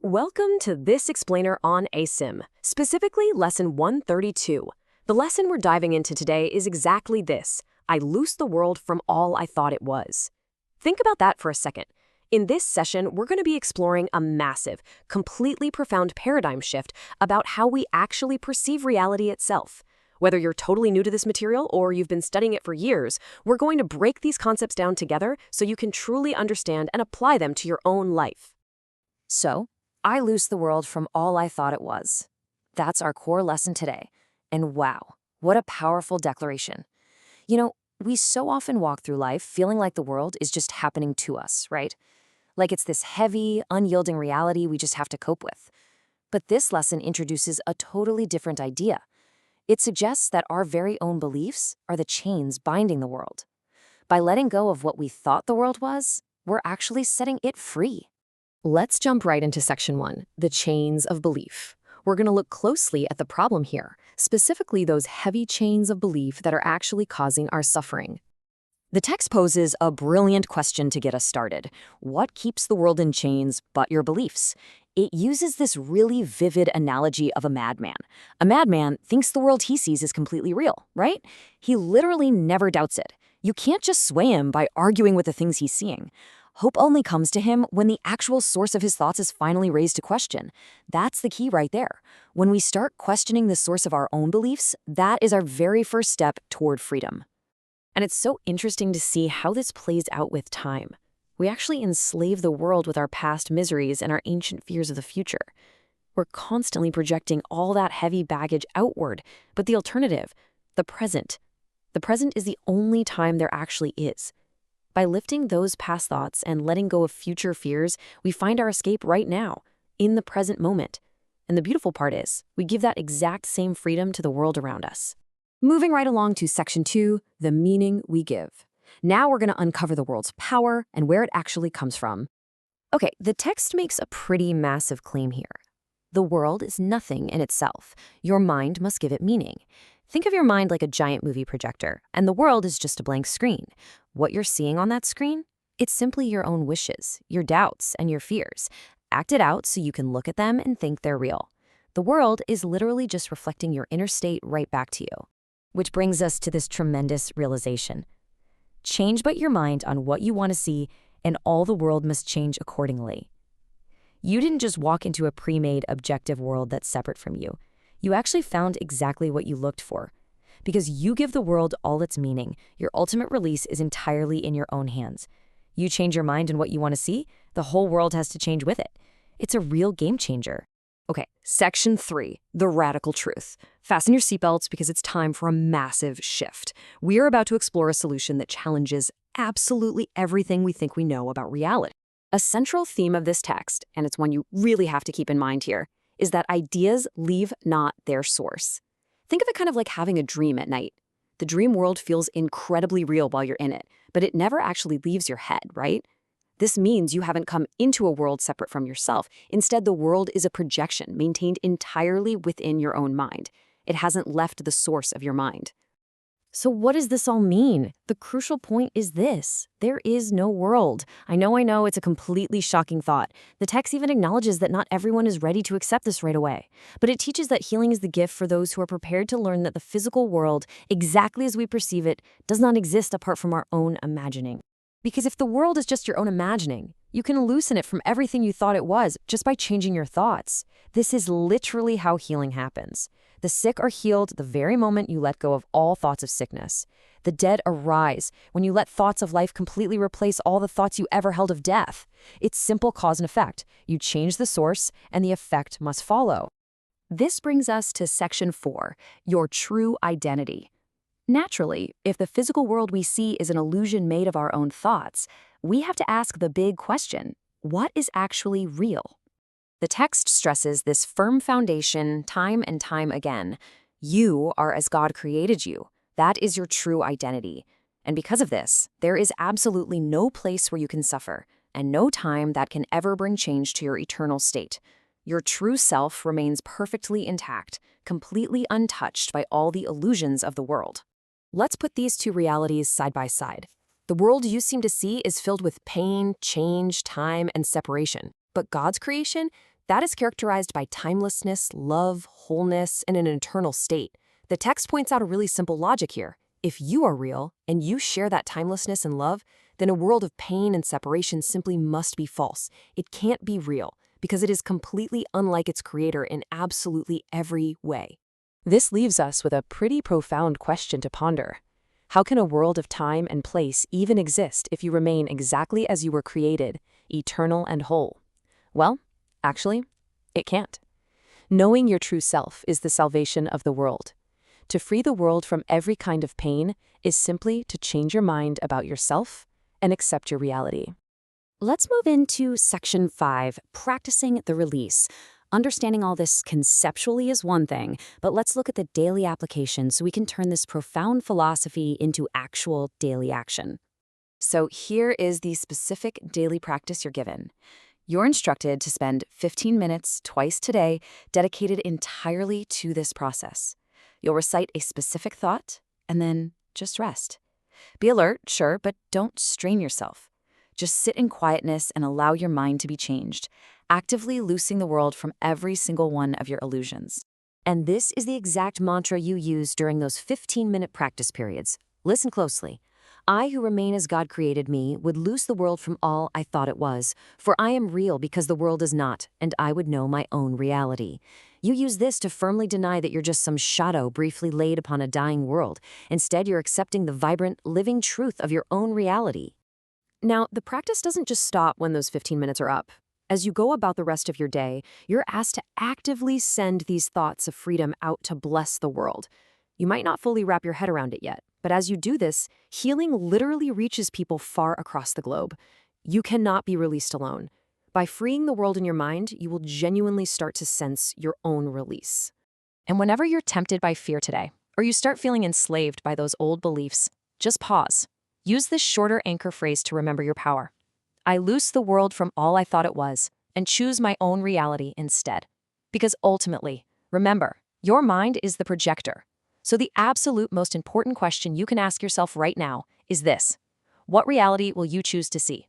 Welcome to this explainer on ACIM, specifically Lesson 132. The lesson we're diving into today is exactly this. I loose the world from all I thought it was. Think about that for a second. In this session, we're going to be exploring a massive, completely profound paradigm shift about how we actually perceive reality itself. Whether you're totally new to this material or you've been studying it for years, we're going to break these concepts down together so you can truly understand and apply them to your own life. So, I loose the world from all I thought it was. That's our core lesson today. And wow, what a powerful declaration. We so often walk through life feeling like the world is just happening to us, right? Like it's this heavy, unyielding reality we just have to cope with. But this lesson introduces a totally different idea. It suggests that our very own beliefs are the chains binding the world. By letting go of what we thought the world was, we're actually setting it free. Let's jump right into Section 1, the chains of belief. We're going to look closely at the problem here, specifically those heavy chains of belief that are actually causing our suffering. The text poses a brilliant question to get us started. What keeps the world in chains but your beliefs? It uses this really vivid analogy of a madman. A madman thinks the world he sees is completely real, right? He literally never doubts it. You can't just sway him by arguing with the things he's seeing. Hope only comes to him when the actual source of his thoughts is finally raised to question. That's the key right there. When we start questioning the source of our own beliefs, that is our very first step toward freedom. And it's so interesting to see how this plays out with time. We actually enslave the world with our past miseries and our ancient fears of the future. We're constantly projecting all that heavy baggage outward, but the alternative, the present is the only time there actually is. By lifting those past thoughts and letting go of future fears, we find our escape right now, in the present moment. And the beautiful part is, we give that exact same freedom to the world around us. Moving right along to Section 2, the meaning we give. Now we're going to uncover the world's power and where it actually comes from. Okay, the text makes a pretty massive claim here. The world is nothing in itself. Your mind must give it meaning. Think of your mind like a giant movie projector, and the world is just a blank screen. What you're seeing on that screen? It's simply your own wishes, your doubts, and your fears. Act it out so you can look at them and think they're real. The world is literally just reflecting your inner state right back to you. Which brings us to this tremendous realization. Change but your mind on what you want to see, and all the world must change accordingly. You didn't just walk into a pre-made, objective world that's separate from you. You actually found exactly what you looked for. Because you give the world all its meaning, your ultimate release is entirely in your own hands. You change your mind on what you want to see, the whole world has to change with it. It's a real game changer. Okay, Section 3, the radical truth. Fasten your seatbelts because it's time for a massive shift. We are about to explore a solution that challenges absolutely everything we think we know about reality. A central theme of this text, and it's one you really have to keep in mind here, is that ideas leave not their source. Think of it kind of like having a dream at night. The dream world feels incredibly real while you're in it, but it never actually leaves your head, right? This means you haven't come into a world separate from yourself. Instead, the world is a projection maintained entirely within your own mind. It hasn't left the source of your mind. So what does this all mean? The crucial point is this. There is no world. I know, it's a completely shocking thought. The text even acknowledges that not everyone is ready to accept this right away. But it teaches that healing is the gift for those who are prepared to learn that the physical world, exactly as we perceive it, does not exist apart from our own imagining. Because if the world is just your own imagining, you can loosen it from everything you thought it was just by changing your thoughts. This is literally how healing happens. The sick are healed the very moment you let go of all thoughts of sickness. The dead arise when you let thoughts of life completely replace all the thoughts you ever held of death. It's simple cause and effect. You change the source, and the effect must follow. This brings us to Section 4, your true identity. Naturally, if the physical world we see is an illusion made of our own thoughts, we have to ask the big question, what is actually real? The text stresses this firm foundation time and time again. You are as God created you. That is your true identity. And because of this, there is absolutely no place where you can suffer, and no time that can ever bring change to your eternal state. Your true self remains perfectly intact, completely untouched by all the illusions of the world. Let's put these two realities side by side. The world you seem to see is filled with pain, change, time, and separation. But God's creation, That is characterized by timelessness, love, wholeness, and an eternal state. The text points out a really simple logic here. If you are real, and you share that timelessness and love, then a world of pain and separation simply must be false. It can't be real, because it is completely unlike its creator in absolutely every way. This leaves us with a pretty profound question to ponder. How can a world of time and place even exist if you remain exactly as you were created, eternal and whole? Well, actually, it can't. Knowing your true self is the salvation of the world. To free the world from every kind of pain is simply to change your mind about yourself and accept your reality. Let's move into Section 5, Practicing the Release. Understanding all this conceptually is one thing, but let's look at the daily application so we can turn this profound philosophy into actual daily action. So here is the specific daily practice you're given. You're instructed to spend 15 minutes twice today dedicated entirely to this process. You'll recite a specific thought and then just rest. Be alert, sure, but don't strain yourself. Just sit in quietness and allow your mind to be changed, actively loosing the world from every single one of your illusions. And this is the exact mantra you use during those 15-minute practice periods. Listen closely. I who remain as God created me would loose the world from all I thought it was, for I am real because the world is not, and I would know my own reality. You use this to firmly deny that you're just some shadow briefly laid upon a dying world. Instead, you're accepting the vibrant, living truth of your own reality. Now, the practice doesn't just stop when those 15 minutes are up. As you go about the rest of your day, you're asked to actively send these thoughts of freedom out to bless the world. You might not fully wrap your head around it yet, but as you do this, healing literally reaches people far across the globe. You cannot be released alone. By freeing the world in your mind, you will genuinely start to sense your own release. And whenever you're tempted by fear today, or you start feeling enslaved by those old beliefs, just pause. Use this shorter anchor phrase to remember your power. I loose the world from all I thought it was and choose my own reality instead. Because ultimately, remember, your mind is the projector. So the absolute most important question you can ask yourself right now is this: what reality will you choose to see?